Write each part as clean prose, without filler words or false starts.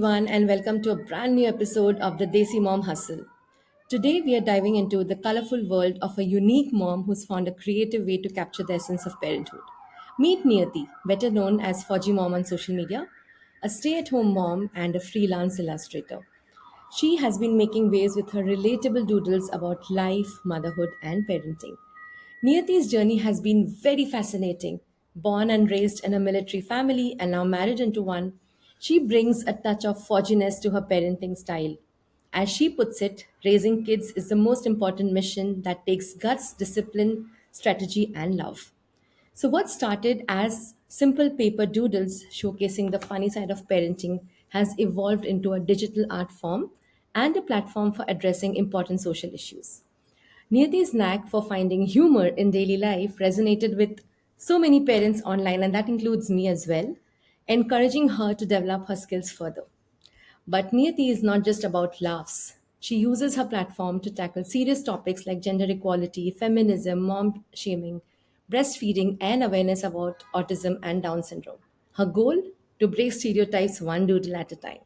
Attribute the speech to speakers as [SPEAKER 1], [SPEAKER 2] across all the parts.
[SPEAKER 1] everyone, and welcome to a brand new episode of the Desi Mom Hustle. Today, we are diving into the colorful world of a unique mom who's found a creative way to capture the essence of parenthood. Meet Niyati, better known as Fauji Mom on social media, a stay at home mom and a freelance illustrator. She has been making waves with her relatable doodles about life, motherhood, and parenting. Niyati's journey has been very fascinating. Born and raised in a military family and now married into one, she brings a touch of fogginess to her parenting style. As she puts it, raising kids is the most important mission that takes guts, discipline, strategy, and love. So, what started as simple paper doodles showcasing the funny side of parenting has evolved into a digital art form and a platform for addressing important social issues. Niyati's knack for finding humor in daily life resonated with so many parents online, and that includes me as well, encouraging her to develop her skills further. But Niyati is not just about laughs. She uses her platform to tackle serious topics like gender equality, feminism, mom shaming, breastfeeding, and awareness about autism and Down syndrome. Her goal? To break stereotypes one doodle at a time.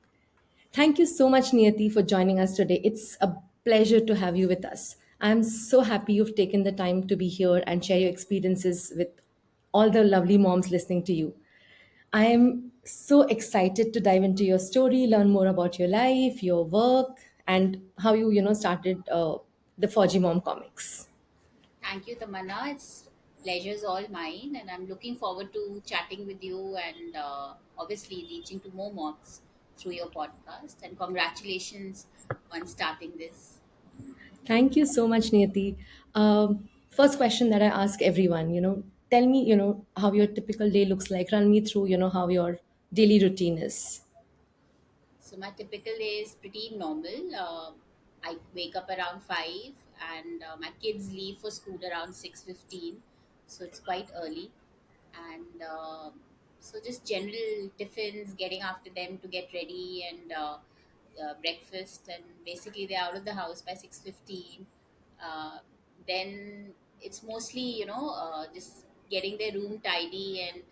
[SPEAKER 1] Thank you so much, Niyati, for joining us today. It's a pleasure to have you with us. I'm so happy you've taken the time to be here and share your experiences with all the lovely moms listening to you. I am so excited to dive into your story, learn more about your life, your work, and how you started the Forgy Mom comics.
[SPEAKER 2] Thank you, Tamanna. It's pleasure's all mine, and I'm looking forward to chatting with you and obviously reaching to more moms through your podcast. And congratulations on starting this.
[SPEAKER 1] Thank you so much, Niyati. First question that I ask everyone, tell me, how your typical day looks like. Run me through, how your daily routine is.
[SPEAKER 2] So my typical day is pretty normal. I wake up around 5, and my kids leave for school around 6:15, so it's quite early. And so just general tiffins, getting after them to get ready, and breakfast, and basically they're out of the house by 6:15. uh, then it's mostly just getting their room tidy, and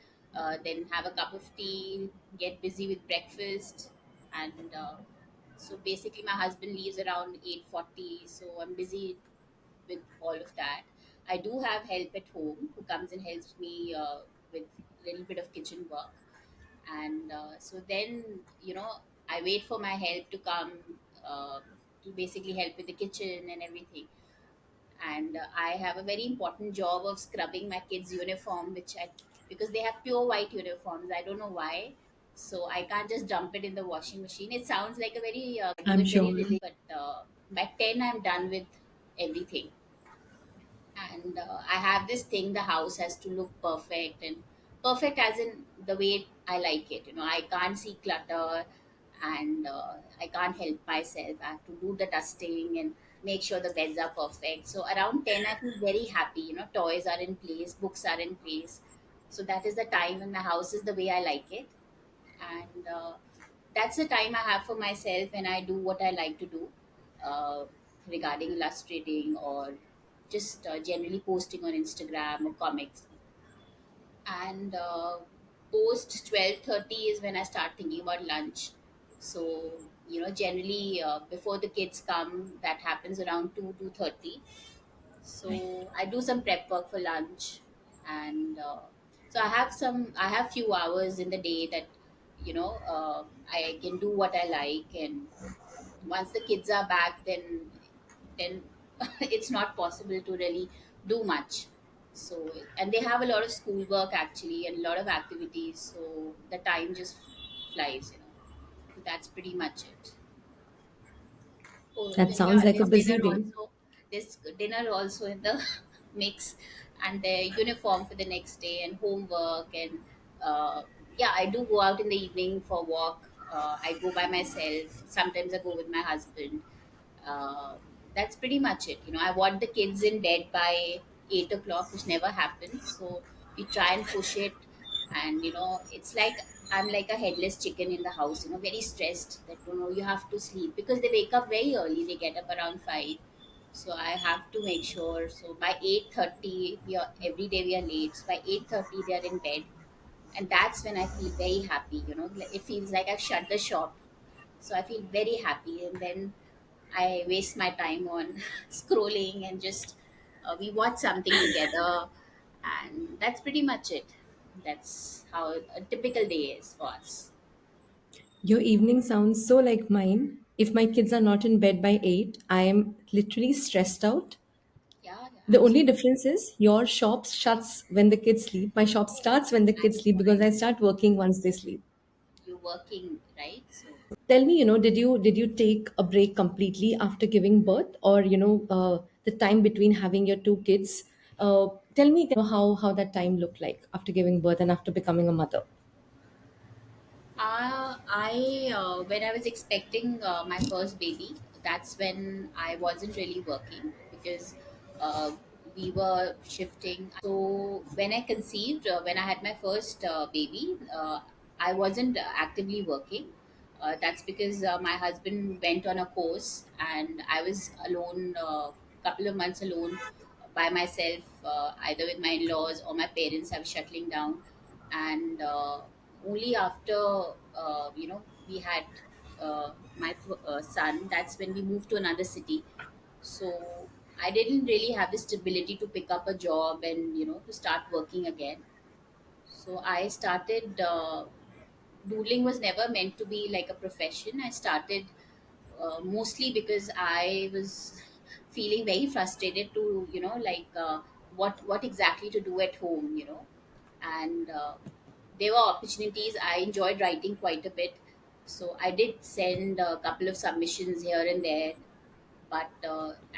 [SPEAKER 2] then have a cup of tea, get busy with breakfast. And so basically my husband leaves around 8:40, so I'm busy with all of that. I do have help at home who comes and helps me with a little bit of kitchen work. And so then, I wait for my help to come, to basically help with the kitchen and everything. And I have a very important job of scrubbing my kids' uniform, because they have pure white uniforms. I don't know why. So I can't just dump it in the washing machine. It sounds like a very, do
[SPEAKER 1] I'm
[SPEAKER 2] it very
[SPEAKER 1] sure.
[SPEAKER 2] but by 10, I'm done with everything. And I have this thing, the house has to look perfect, and perfect as in the way I like it. I can't see clutter, and I can't help myself. I have to do the dusting and make sure the beds are perfect. So around 10, I feel very happy. Toys are in place, books are in place. So that is the time when my house is the way I like it. And that's the time I have for myself, and I do what I like to do, uh, regarding illustrating, or just generally posting on Instagram or comics. And post 12:30 is when I start thinking about lunch. So generally, before the kids come, that happens around 2:30. So I do some prep work for lunch. And so I have few hours in the day that I can do what I like. And once the kids are back, then it's not possible to really do much. So, and they have a lot of schoolwork actually, and a lot of activities, so the time just flies. So that's pretty much it. Oh,
[SPEAKER 1] That
[SPEAKER 2] then yeah,
[SPEAKER 1] sounds like a
[SPEAKER 2] there's
[SPEAKER 1] busy
[SPEAKER 2] dinner
[SPEAKER 1] day.
[SPEAKER 2] also. There's dinner also in the mix, and the uniform for the next day, and homework. And yeah, I do go out in the evening for walk. I go by myself. Sometimes I go with my husband. Uh, that's pretty much it. I want the kids in bed by 8 o'clock, which never happens. So we try and push it, and it's like I'm like a headless chicken in the house. Very stressed that you have to sleep, because they wake up very early. They get up around 5, so I have to make sure. So by 8:30, we are every day we are late. So by 8:30, they are in bed, and that's when I feel very happy. Like, it feels like I've shut the shop, So I feel very happy, and then I waste my time on scrolling and just we watch something together, and that's pretty much it. That's how a typical day is for us.
[SPEAKER 1] Your evening sounds so like mine. If my kids are not in bed by 8, I am literally stressed out.
[SPEAKER 2] Yeah, yeah,
[SPEAKER 1] The only
[SPEAKER 2] absolutely.
[SPEAKER 1] difference is your shop shuts when the kids sleep. My shop starts when the kids
[SPEAKER 2] That's
[SPEAKER 1] sleep because
[SPEAKER 2] why
[SPEAKER 1] I start working once they sleep.
[SPEAKER 2] you're working, right? So
[SPEAKER 1] Tell me, did you take a break completely after giving birth, or the time between having your two kids? Tell me how that time looked like after giving birth and after becoming a mother.
[SPEAKER 2] I when I was expecting my first baby, that's when I wasn't really working because uh, we were shifting. So when I conceived, when I had my first baby, I wasn't actively working. That's because my husband went on a course and I was alone, couple of months alone by myself, either with my in-laws or my parents. I was shuttling down, and only after we had my son, that's when we moved to another city. So I didn't really have the stability to pick up a job and to start working again. So I started doodling. Was never meant to be like a profession. I started mostly because I was feeling very frustrated to what exactly to do at home, and there were opportunities. I enjoyed writing quite a bit, so I did send a couple of submissions here and there. But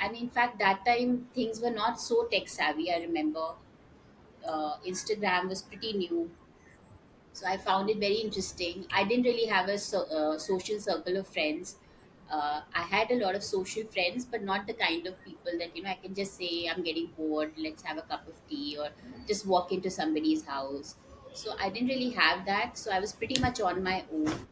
[SPEAKER 2] and in fact, that time things were not so tech savvy. I remember Instagram was pretty new, so I found it very interesting. I didn't really have a social circle of friends. I had a lot of social friends, but not the kind of people that I can just say I'm getting bored, let's have a cup of tea, or just walk into somebody's house. So I didn't really have that, so I was pretty much on my own.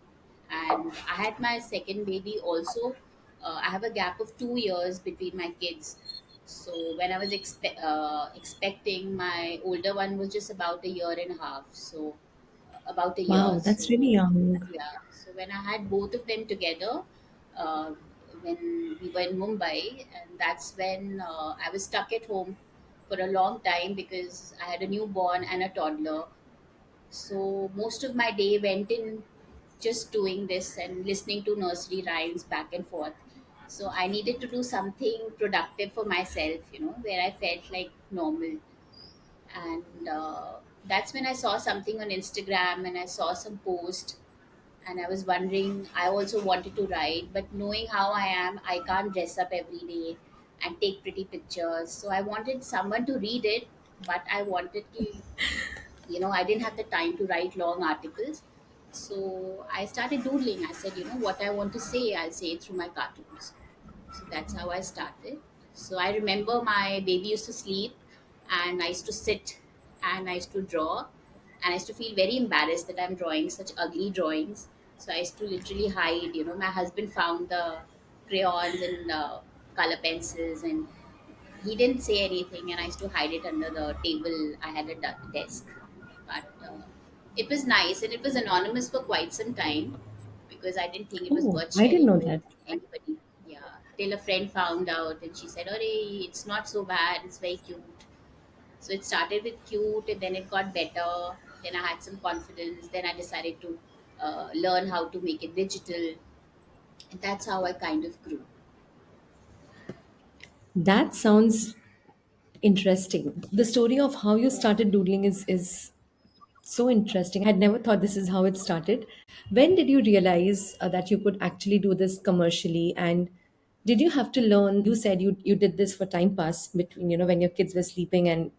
[SPEAKER 2] And I had my second baby also. I have a gap of 2 years between my kids. So when I was expecting, my older one was just about a year and a half. So about a year.
[SPEAKER 1] Wow, that's
[SPEAKER 2] So
[SPEAKER 1] really young.
[SPEAKER 2] yeah. So when I had both of them together, uh, when we were in Mumbai, and that's when I was stuck at home for a long time because I had a newborn and a toddler. So most of my day went in just doing this and listening to nursery rhymes back and forth. So I needed to do something productive for myself, where I felt like normal. And that's when I saw something on Instagram and I saw some post, and I was wondering, I also wanted to write, but knowing how I am, I can't dress up every day and take pretty pictures. So I wanted someone to read it, but I wanted to, I didn't have the time to write long articles. So I started doodling. I said, what I want to say, I'll say it through my cartoons. So that's how I started. So I remember my baby used to sleep, and I used to sit and I used to draw, and I used to feel very embarrassed that I'm drawing such ugly drawings. So I used to literally hide. My husband found the crayons and color pencils, and he didn't say anything, and I used to hide it under the table. I had a desk, but it was nice, and it was anonymous for quite some time because I didn't think it was
[SPEAKER 1] Oh,
[SPEAKER 2] worth
[SPEAKER 1] I didn't
[SPEAKER 2] sharing
[SPEAKER 1] know
[SPEAKER 2] with
[SPEAKER 1] that.
[SPEAKER 2] anybody. Yeah, till a friend found out, and she said, "Oh, it's not so bad. It's very cute." So it started with cute, and then it got better. Then I had some confidence. Then I decided to learn how to make it digital, and that's how I kind of grew.
[SPEAKER 1] That sounds interesting. The story of how you started doodling is so interesting. I had never thought this is how it started. When did you realize that you could actually do this commercially? And did you have to learn? You said you did this for time pass between when your kids were sleeping and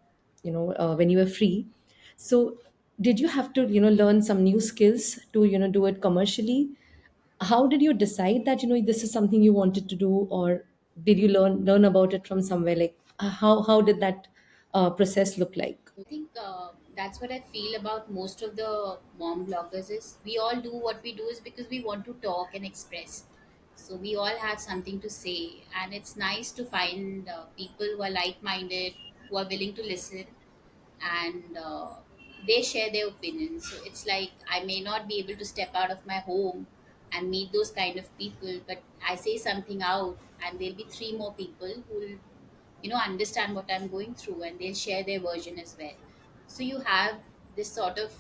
[SPEAKER 1] when you were free. So did you have to learn some new skills to do it commercially? How did you decide that this is something you wanted to do, or did you learn about it from somewhere? Like how did that process look like?
[SPEAKER 2] I think that's what I feel about most of the mom bloggers is we all do what we do is because we want to talk and express. So we all have something to say, and it's nice to find people who are like-minded, who are willing to listen, and they share their opinions. So it's like I may not be able to step out of my home and meet those kind of people. But I say something out, and there'll be three more people who will, understand what I'm going through, and they'll share their version as well. So you have this sort of,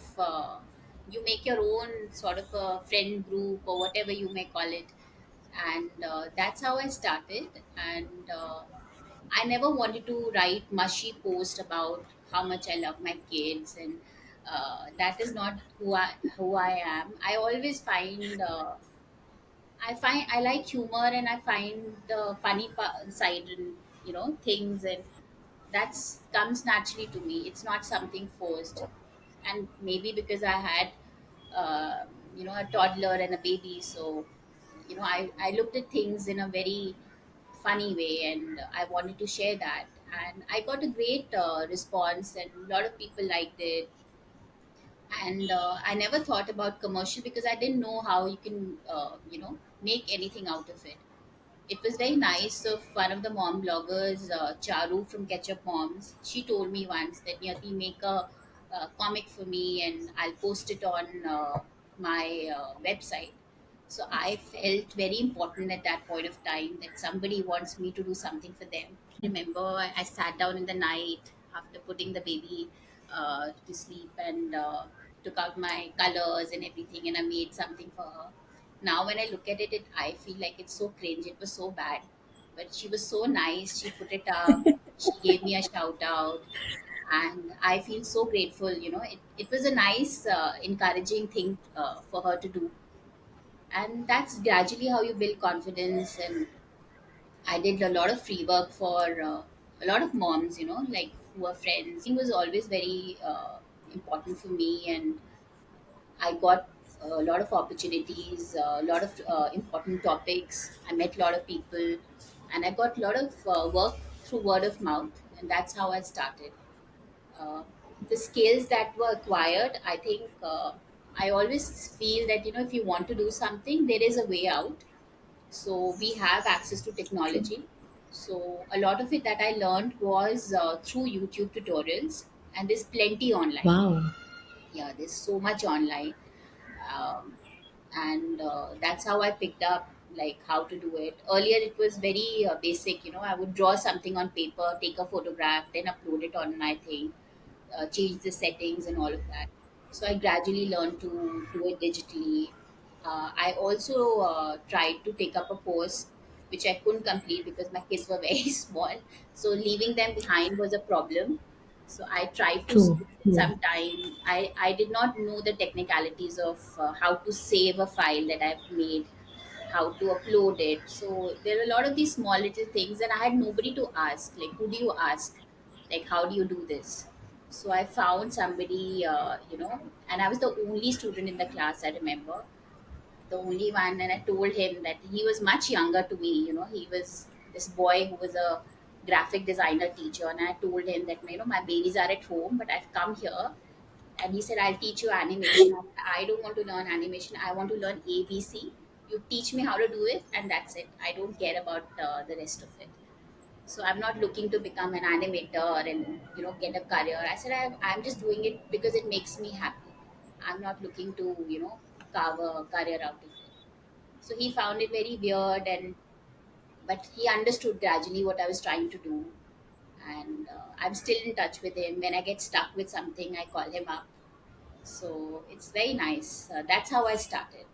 [SPEAKER 2] you make your own sort of a friend group or whatever you may call it. And that's how I started. And I never wanted to write mushy post about how much I love my kids, and that is not who I am. I I like humor, and I find the funny side in things, and that's comes naturally to me. It's not something forced. And maybe because I had uh, a toddler and a baby, so I looked at things in a very funny way, and I wanted to share that. And I got a great response, and a lot of people liked it. And I never thought about commercial because I didn't know how you can make anything out of it. It was very nice of one of the mom bloggers, Charu from Ketchup Moms. She told me once that Niyati, make a comic for me and I'll post it on my website. So I felt very important at that point of time that somebody wants me to do something for them. Remember, I sat down in the night after putting the baby to sleep, and took out my colors and everything, and I made something for her. Now when I look at it, I feel like it's so cringe. It was so bad, but she was so nice. She put it up. She gave me a shout out, and I feel so grateful. It was a nice, encouraging thing for her to do, and that's gradually how you build confidence. And I did a lot of free work for a lot of moms, like who are friends. Was always very important for me, and I got a lot of opportunities, a lot of important topics. I met a lot of people, and I got a lot of work through word of mouth, and that's how I started. Uh, the skills that were acquired, I think, I always feel that if you want to do something, there is a way out. So we have access to
[SPEAKER 1] True.
[SPEAKER 2] technology. So a lot of it that I learned was through YouTube tutorials, and there's plenty online.
[SPEAKER 1] Wow.
[SPEAKER 2] Yeah, there's so much online. um, and that's how I picked up like how to do it. Earlier it was very basic. I would draw something on paper, take a photograph, then upload it on my thing, change the settings and all of that. So I gradually learned to do it digitally. I also tried to take up a course which I couldn't complete because my kids were very small. So leaving them behind was a problem. So I tried to
[SPEAKER 1] True.
[SPEAKER 2] spend
[SPEAKER 1] True.
[SPEAKER 2] some time. I did not know the technicalities of how to save a file that I've made, how to upload it. So there are a lot of these small little things, and I had nobody to ask. Like, who do you ask? Like, how do you do this? So I found somebody, and I was the only student in the class, I remember, the only one. And I told him that he was much younger to me. He was this boy who was a graphic designer teacher, and I told him that my babies are at home, but I've come here. And he said, I'll teach you animation. I don't want to learn animation. I want to learn ABC. You teach me how to do it, and that's it. I don't care about the rest of it. So I'm not looking to become an animator and get a career. I said I'm just doing it because it makes me happy. I'm not looking to carve a career out of it. So he found it very weird, and but he understood gradually what I was trying to do. And I'm still in touch with him. When I get stuck with something, I call him up. So it's very nice. That's how I started.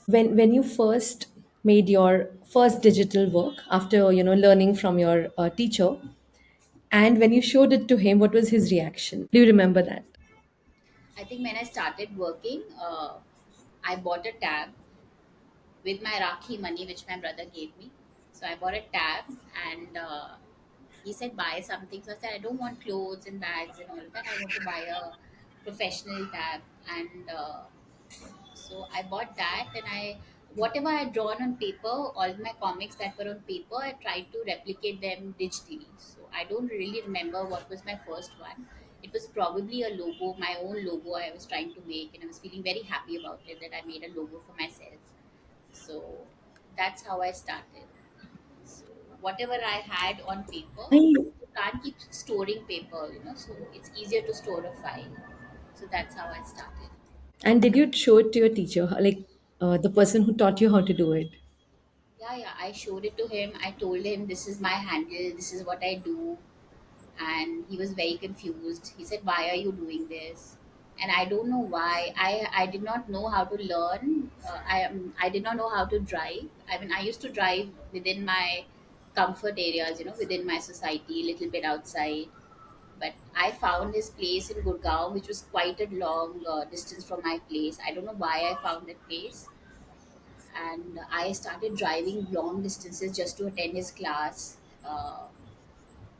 [SPEAKER 1] When you first made your first digital work after learning from your teacher, and when you showed it to him, what was his reaction? Do you remember that?
[SPEAKER 2] I think when I started working, I bought a tab with my Rakhi money, which my brother gave me. So I bought a tab, and he said, buy something. So I said, I don't want clothes and bags and all of that. I want to buy a professional tab. And so I bought that, and whatever I had drawn on paper, all my comics that were on paper, I tried to replicate them digitally. So I don't really remember what was my first one. It was probably a logo, my own logo I was trying to make, and I was feeling very happy about it that I made a logo for myself. So that's how I started. So whatever I had on paper,
[SPEAKER 1] I
[SPEAKER 2] you can't keep storing paper, so it's easier to store a file. So that's how I started.
[SPEAKER 1] And did you show it to your teacher, like the person who taught you how to do it?
[SPEAKER 2] Yeah, yeah. I showed it to him. I told him this is my handle. This is what I do, and he was very confused. He said, "Why are you doing this?" And I don't know why. I did not know how to learn. I did not know how to drive. I mean, I used to drive within my comfort areas, within my society, a little bit outside. But I found this place in Gurgaon, which was quite a long distance from my place. I don't know why I found that place, and I started driving long distances just to attend his class.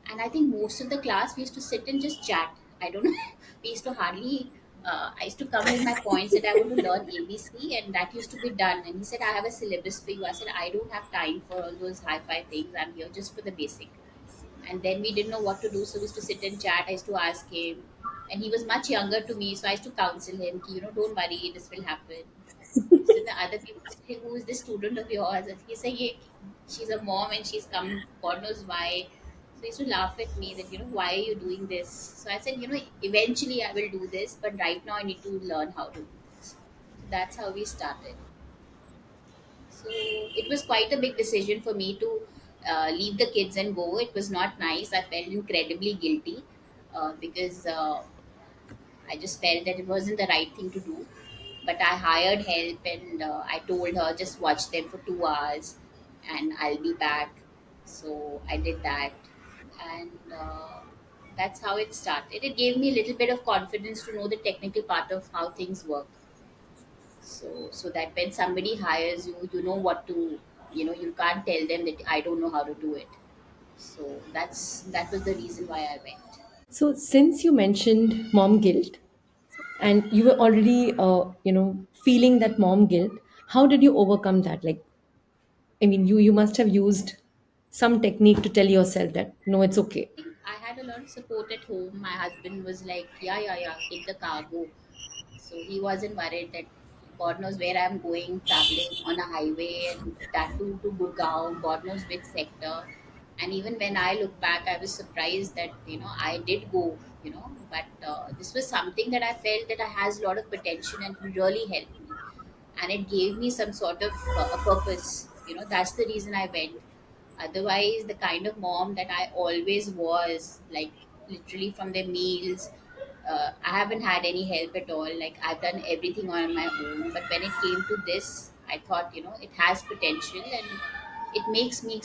[SPEAKER 2] And I think most of the class we used to sit and just chat. I don't know. We used to hardly. I used to come with my points that I want to learn ABC, and that used to be done. And he said, "I have a syllabus for you." I said, "I don't have time for all those hi-fi things. I'm here just for the basic." And then we didn't know what to do, so we used to sit and chat. I used to ask him, and he was much younger to me, so I used to counsel him, "Don't worry, this will happen." So the other people said, "Hey, who is this student of yours?" And he said, "Yeah, she's a mom and she's come God knows why." So he used to laugh at me that, "Why are you doing this?" So I said, "Eventually I will do this, but right now I need to learn how to do this." So that's how we started. So it was quite a big decision for me to leave the kids and go. It was not nice. I felt incredibly guilty because I just felt that it wasn't the right thing to do. But I hired help, and I told her, "Just watch them for 2 hours and I'll be back." So I did that. And that's how it started. It gave me a little bit of confidence to know the technical part of how things work. So that when somebody hires you, you know what to, you can't tell them that I don't know how to do it. So that was the reason why I went.
[SPEAKER 1] So since you mentioned mom guilt, and you were already feeling that mom guilt, how did you overcome that? Like, I mean, you must have used some technique to tell yourself that no, it's okay.
[SPEAKER 2] I think I had a lot of support at home. My husband was like, "Yeah, yeah, yeah, take the car, go." So he wasn't worried that God knows where I'm going, traveling on a highway, and that too to Gurgaon, God knows which sector. And even when I look back, I was surprised that I did go, but this was something that I felt that I has a lot of potential and will really help me, and it gave me some sort of a purpose. That's the reason I went. Otherwise, the kind of mom that I always was, like literally from the meals, I haven't had any help at all. Like I've done everything on my own. But when it came to this, I thought, it has potential, and it makes me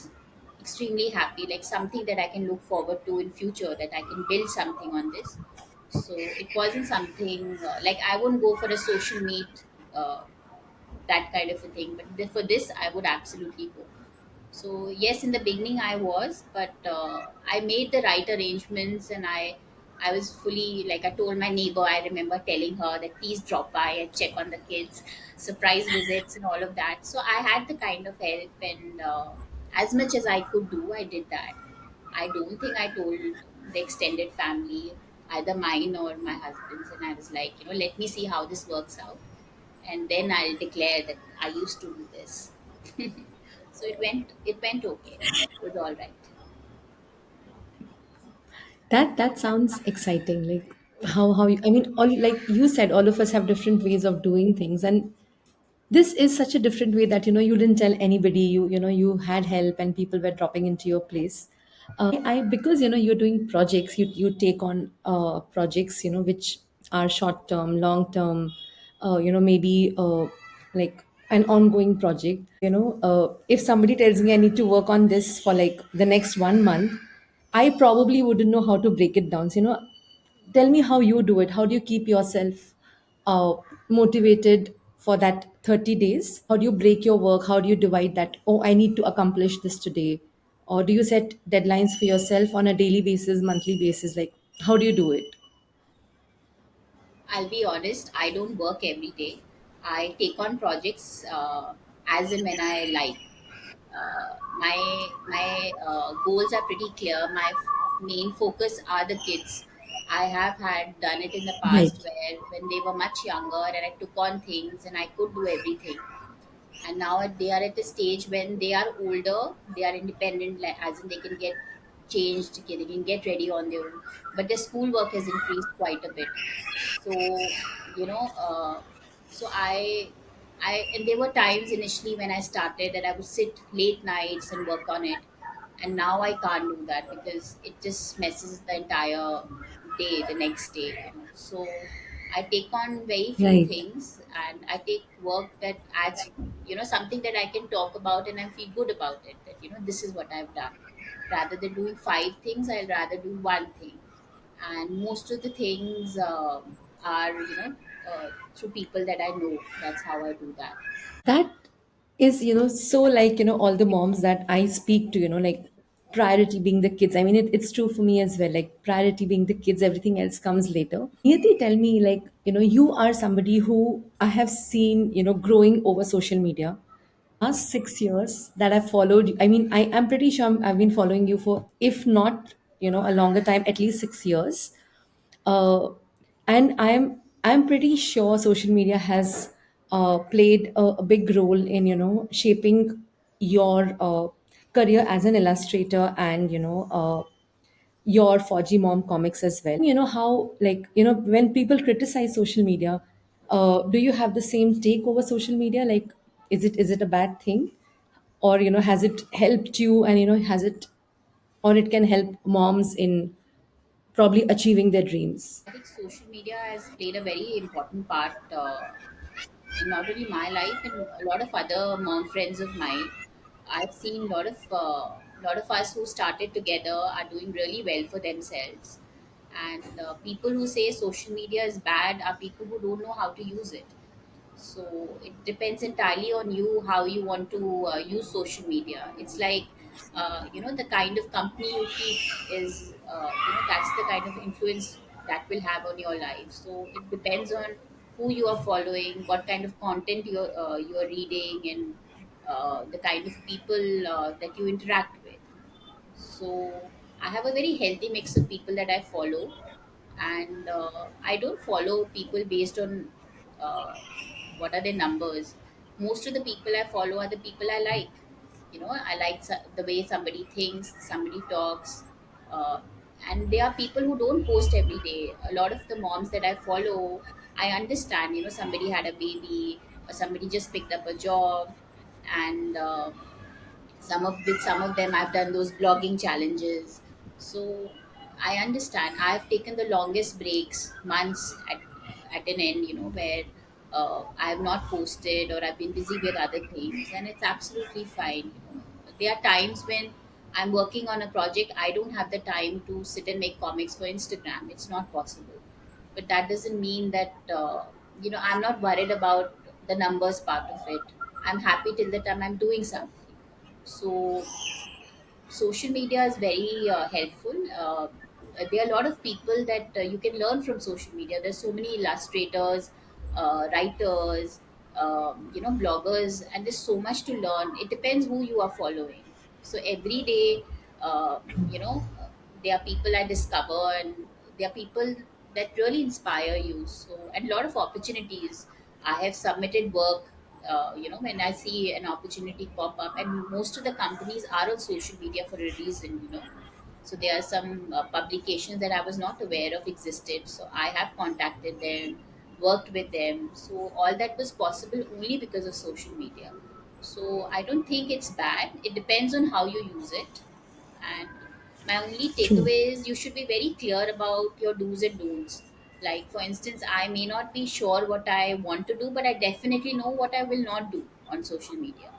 [SPEAKER 2] extremely happy. Like something that I can look forward to in future, that I can build something on this. So it wasn't something like I wouldn't go for a social meet, that kind of a thing. But for this, I would absolutely go. So yes, in the beginning I was, but I made the right arrangements, and I was fully, like, I told my neighbor. I remember telling her that please drop by and check on the kids, surprise visits, and all of that. So I had the kind of help, and as much as I could do, I did that. I don't think I told the extended family, either mine or my husband's, and I was like, let me see how this works out, and then I'll declare that I used to do this. So it went okay. It was all right.
[SPEAKER 1] That sounds exciting. Like how you, I mean, all like you said, all of us have different ways of doing things, and this is such a different way that you didn't tell anybody. You had help, and people were dropping into your place. I because you're doing projects, you take on projects which are short term, long term, maybe like an ongoing project. If somebody tells me I need to work on this for like the next 1 month, I probably wouldn't know how to break it down. So, tell me how you do it. How do you keep yourself uh, motivated for that 30 days? How do you break your work? How do you divide that? Oh, I need to accomplish this today. Or do you set deadlines for yourself on a daily basis, monthly basis? Like, how do you do it?
[SPEAKER 2] I'll be honest, I don't work every day. I take on projects as and when I like. My goals are pretty clear. My main focus are the kids. I have had done it in the
[SPEAKER 1] Right.
[SPEAKER 2] past where when they were much younger and I took on things and I could do everything. And now they are at the stage when they are older, they are independent, like as in they can get changed, they can get ready on their own, but their schoolwork has increased quite a bit. So you know uh, So and there were times initially when I started that I would sit late nights and work on it, and now I can't do that because it just messes the entire day the next day, you know. So I take on very few
[SPEAKER 1] Right.
[SPEAKER 2] things, and I take work that adds, you know, something that I can talk about and I feel good about it, that, you know, this is what I've done. Rather than doing five things, I'll rather do one thing. And most of the things are, you know, through people that I know. That's how I do that.
[SPEAKER 1] That is, so like, all the moms that I speak to, like priority being the kids. I mean, it's true for me as well, like priority being the kids, everything else comes later. Niyati, tell me, like, you are somebody who I have seen, growing over social media last 6 years that I've followed you. I mean, I'm pretty sure I've been following you for, if not, a longer time, at least 6 years. uh, and I'm pretty sure social media has played a big role in shaping your career as an illustrator, and your Forgy Mom comics as well. How, like, when people criticize social media, do you have the same take over social media? Like, is it a bad thing, or has it helped you, and has it, or it can help moms in probably achieving their dreams?
[SPEAKER 2] I think social media has played a very important part in not only my life and a lot of other mom friends of mine. I've seen lot of us who started together are doing really well for themselves, and people who say social media is bad are people who don't know how to use it. So it depends entirely on you how you want to use social media. It's like, you know, the kind of company you keep is, you know, that's the kind of influence that will have on your life. So it depends on who you are following, what kind of content you're reading, and the kind of people that you interact with. So I have a very healthy mix of people that I follow, and I don't follow people based on uh, what are their numbers. Most of the people I follow are the people I like. You know, I like the way somebody thinks, somebody talks, uh, and there are people who don't post every day. A lot of the moms that I follow, I understand. You know, somebody had a baby, or somebody just picked up a job, and some of them I've done those blogging challenges. So I understand. I've taken the longest breaks, months at an end, you know, where I have not posted or I've been busy with other things, and it's absolutely fine. You know, there are times when I'm working on a project, I don't have the time to sit and make comics for Instagram. It's not possible. But that doesn't mean that you know, I'm not worried about the numbers part of it. I'm happy till the time I'm doing something. So social media is very helpful. There are a lot of people that you can learn from social media. There's so many illustrators, writers, you know, bloggers, and there's so much to learn. It depends who you are following. So every day, you know, there are people I discover, and there are people that really inspire you. So, and a lot of opportunities. I have submitted work, you know, when I see an opportunity pop up, and most of the companies are on social media for a reason, you know. So there are some publications that I was not aware of existed, so I have contacted them, worked with them. So all that was possible only because of social media. So I don't think it's bad. It depends on how you use it. And my only
[SPEAKER 1] True.
[SPEAKER 2] takeaway is you should be very clear about your do's and don'ts. Like, for instance, I may not be sure what I want to do, but I definitely know what I will not do on social media.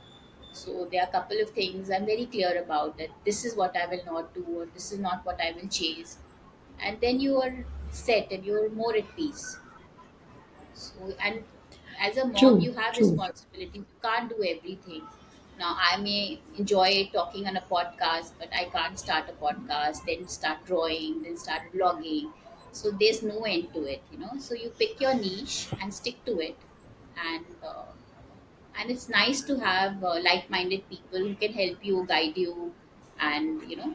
[SPEAKER 2] So there are a couple of things I'm very clear about, that this is what I will not do, or this is not what I will chase. And then you are set and you're more at peace. So, and as a mom,
[SPEAKER 1] True.
[SPEAKER 2] you have
[SPEAKER 1] True.
[SPEAKER 2] responsibility. You can't do everything. Now, I may enjoy talking on a podcast, but I can't start a podcast, then start drawing, then start blogging. So there's no end to it, you know. So you pick your niche and stick to it, and it's nice to have like-minded people who can help you, guide you, and you know,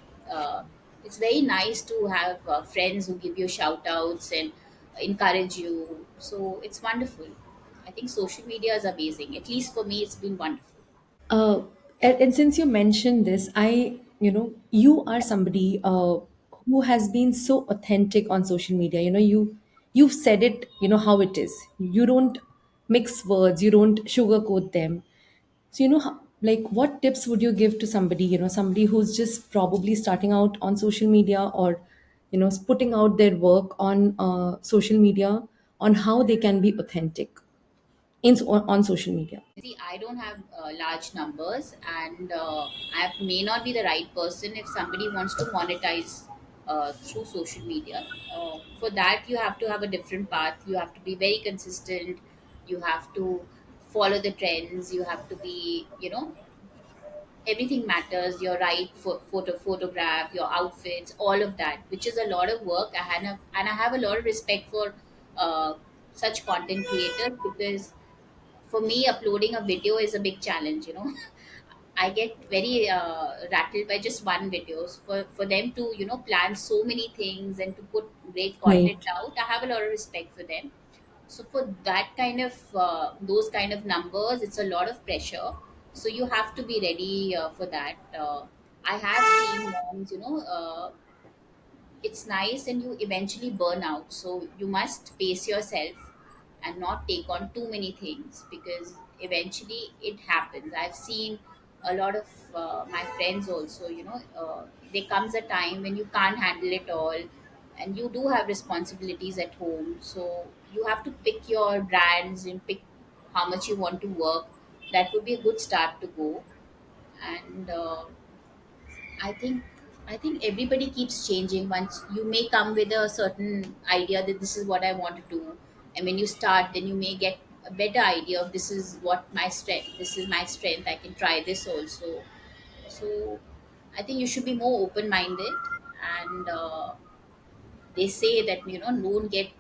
[SPEAKER 2] it's very nice to have friends who give you shout outs and encourage you. So it's wonderful. I think social media is amazing. At least for me, it's been wonderful.
[SPEAKER 1] Uh, and since you mentioned this, you are somebody who has been so authentic on social media. You've said it, how it is. You don't. mix words, you don't sugarcoat them. So, like what tips would you give to somebody, somebody who's just probably starting out on social media, or, putting out their work on social media, on how they can be authentic on social media?
[SPEAKER 2] See, I don't have large numbers, and I may not be the right person if somebody wants to monetize through social media. For that, you have to have a different path. You have to be very consistent. You have to follow the trends. You have to be, everything matters. Your right photograph, your outfits, all of that, which is a lot of work. And I have a lot of respect for uh, such content creators, because for me uploading a video is a big challenge. I get very rattled by just one videos. For them to plan so many things and to put great content
[SPEAKER 1] Right.
[SPEAKER 2] out, I have a lot of respect for them. So for that kind of those kind of numbers, it's a lot of pressure. So you have to be ready for that. I have seen moms, it's nice, and you eventually burn out, so you must pace yourself and not take on too many things, because eventually it happens. I've seen a lot of my friends also, there comes a time when you can't handle it all, and you do have responsibilities at home, so you have to pick your brands and pick how much you want to work. That would be a good start to go. And I think I think everybody keeps changing. Once you may come with a certain idea that this is what I want to do, and when you start, then you may get a better idea of this is what my strength. This is my strength. I can try this also. So I think you should be more open minded, and they say that don't get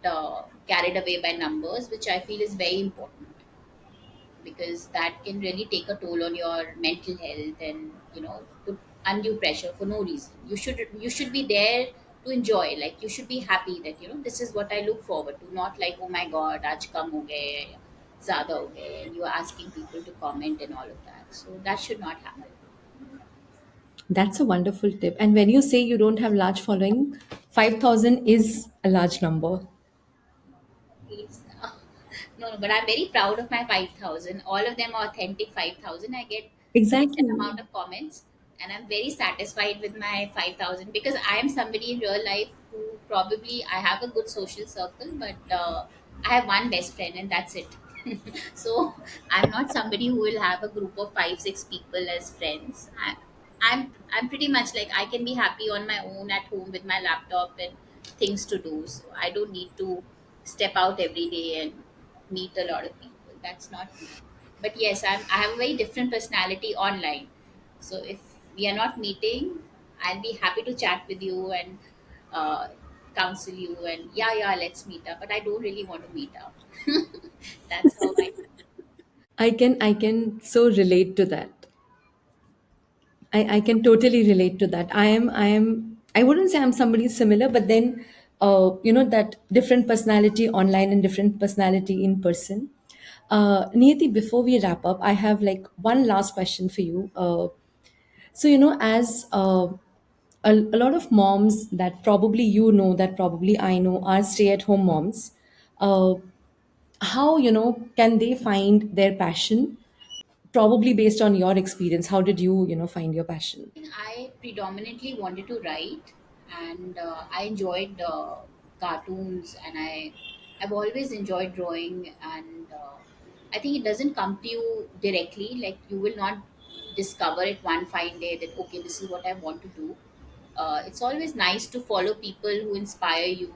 [SPEAKER 2] carried away by numbers, which I feel is very important, because that can really take a toll on your mental health, and put undue pressure for no reason. You should be there to enjoy. Like, you should be happy that this is what I look forward to, not like, oh my god, aaj kam ho gaye, zyada ho gaye, and you are asking people to comment and all of that. So that should not happen.
[SPEAKER 1] That's a wonderful tip. And when you say you don't have large following, 5,000 is a large number.
[SPEAKER 2] Please. No, no, but I'm very proud of my 5,000. All of them are authentic 5,000. I get decent
[SPEAKER 1] Exactly.
[SPEAKER 2] amount of comments, and I'm very satisfied with my 5,000, because I am somebody in real life who, probably, I have a good social circle, but I have one best friend, and that's it. So I'm not somebody who will have a group of five, six people as friends. I'm pretty much like, I can be happy on my own at home with my laptop and things to do. So I don't need to step out every day and meet a lot of people. That's not me. But yes, I have a very different personality online. So if we are not meeting, I'll be happy to chat with you and uh, counsel you, and yeah, let's meet up. But I don't really want to meet up. That's how I.
[SPEAKER 1] I can so relate to that. I can totally relate to that. I wouldn't say I'm somebody similar, but then that different personality online and different personality in person. Niyati, before we wrap up, I have like one last question for you. So, as a lot of moms that probably that probably I know, are stay at home moms, uh, how, can they find their passion? Probably based on your experience, how did you, find your passion?
[SPEAKER 2] Think I predominantly wanted to write, and I enjoyed cartoons, and I've always enjoyed drawing, and I think it doesn't come to you directly. Like, you will not discover it one fine day that, okay, this is what I want to do. It's always nice to follow people who inspire you.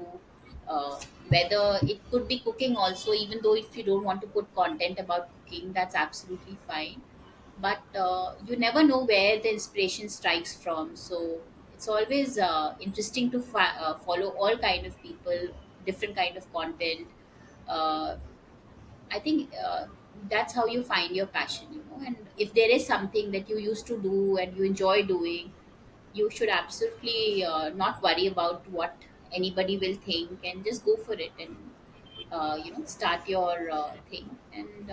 [SPEAKER 2] Whether it could be cooking also, even though if you don't want to put content about cooking, that's absolutely fine. But you never know where the inspiration strikes from, so it's always interesting to follow all kind of people, different kind of content. uh, I think that's how you find your passion, and if there is something that you used to do and you enjoy doing, you should absolutely not worry about what anybody will think, and just go for it, and start your thing, and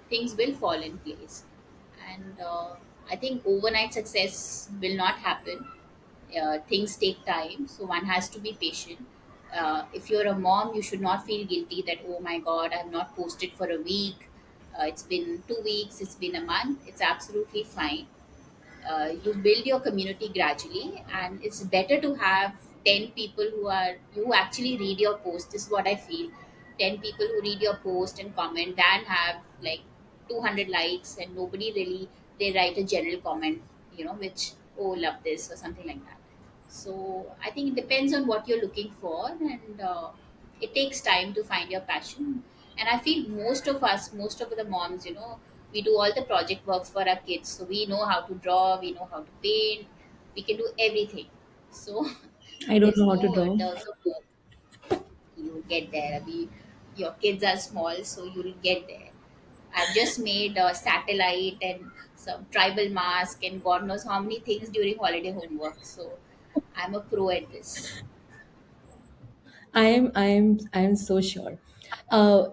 [SPEAKER 2] things will fall in place. And I think overnight success will not happen. Things take time, so one has to be patient. If you're a mom, you should not feel guilty that, oh my God, I've not posted for a week. It's been 2 weeks, it's been a month. It's absolutely fine. You build your community gradually, and it's better to have 10 people who actually read your post. This is what I feel. 10 people who read your post and comment than have like 200 likes and nobody really, they write a general comment, which, oh, love this or something like that. So I think it depends on what you're looking for, and it takes time to find your passion. And I feel most of the moms, we do all the project works for our kids, so we know how to draw, we know how to paint, we can do everything. So
[SPEAKER 1] I don't
[SPEAKER 2] there's
[SPEAKER 1] know how to
[SPEAKER 2] no
[SPEAKER 1] draw.
[SPEAKER 2] dearth of work. You'll get there. Your kids are small, so you'll get there. I've just made a satellite and some tribal mask and God knows how many things during holiday homework. So I'm a pro at this.
[SPEAKER 1] I am so sure. Uh,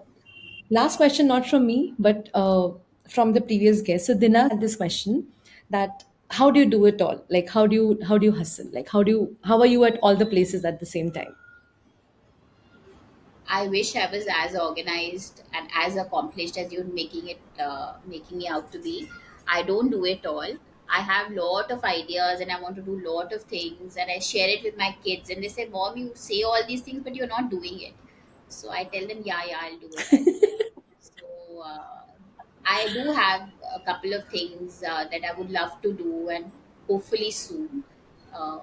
[SPEAKER 1] Last question, not from me, but from the previous guest. So Dina had this question that how do you do it all? Like how do you hustle? Like how are you at all the places at the same time?
[SPEAKER 2] I wish I was as organized and as accomplished as you're making me out to be. I don't do it all. I have lot of ideas and I want to do lot of things, and I share it with my kids and they say, "Mom, you say all these things but you're not doing it." So I tell them, "Yeah, yeah, I'll do it. I'll do it." So I do have a couple of things that I would love to do, and hopefully soon. Um,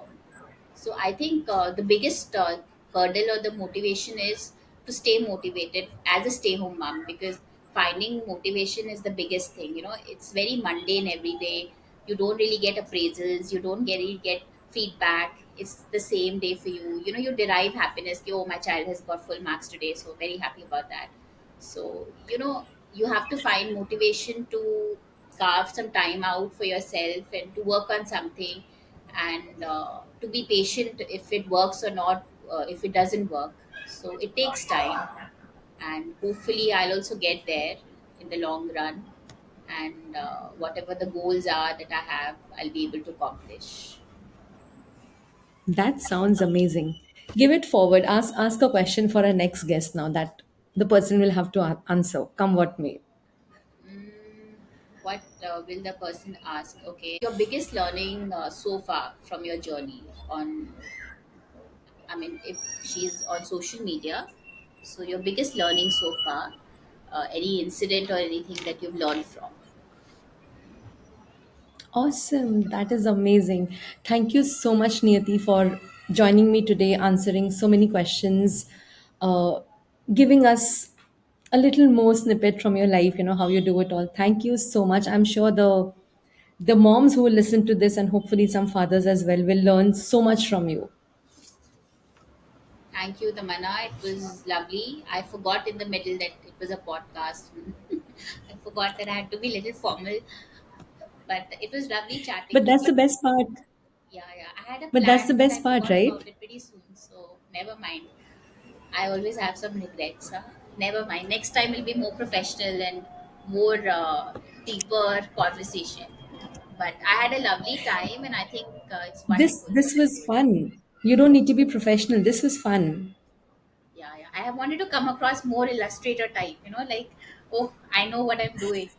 [SPEAKER 2] so I think the biggest hurdle or the motivation is to stay motivated as a stay-home mom, because finding motivation is the biggest thing. It's very mundane every day. You don't really get appraisals. You don't really get feedback. It's the same day for you. You derive happiness. Oh, my child has got full marks today, so very happy about that. So you have to find motivation to carve some time out for yourself and to work on something, and to be patient if it works or not, if it doesn't work. So it takes time, and hopefully I'll also get there in the long run, and whatever the goals are that I have, I'll be able to accomplish.
[SPEAKER 1] That sounds amazing. Give it forward. Ask a question for our next guest now that the person will have to answer, come what may.
[SPEAKER 2] mm, what will the person ask? Okay, your biggest learning so far from your journey on, I mean, if she's on social media, so your biggest learning so far, any incident or anything that you've learned from.
[SPEAKER 1] Awesome. That is amazing. Thank you so much, Niyati, for joining me today, answering so many questions, uh, giving us a little more snippet from your life, how you do it all. Thank you so much. I'm sure the moms who will listen to this and hopefully some fathers as well will learn so much from you.
[SPEAKER 2] Thank you, Tamana. It was lovely. I forgot in the middle that it was a podcast. I forgot that I had to be a little formal, but it was lovely chatting
[SPEAKER 1] But
[SPEAKER 2] to you.
[SPEAKER 1] that's the
[SPEAKER 2] But
[SPEAKER 1] best part.
[SPEAKER 2] yeah, yeah, I had a
[SPEAKER 1] But that's the
[SPEAKER 2] plan, but
[SPEAKER 1] best
[SPEAKER 2] I
[SPEAKER 1] part,
[SPEAKER 2] forgot
[SPEAKER 1] right?
[SPEAKER 2] about it pretty soon. So never mind. I always have some regrets. Huh? Never mind. Next time will be more professional and more deeper conversation. But I had a lovely time, and I think it's
[SPEAKER 1] This
[SPEAKER 2] wonderful.
[SPEAKER 1] this was fun. You don't need to be professional. This was fun.
[SPEAKER 2] Yeah, yeah. I have wanted to come across more illustrator type, like, oh, I know what I'm doing,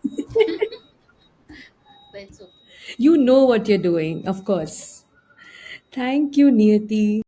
[SPEAKER 2] but it's okay.
[SPEAKER 1] You know what you're doing, of course. Thank you, Niyati.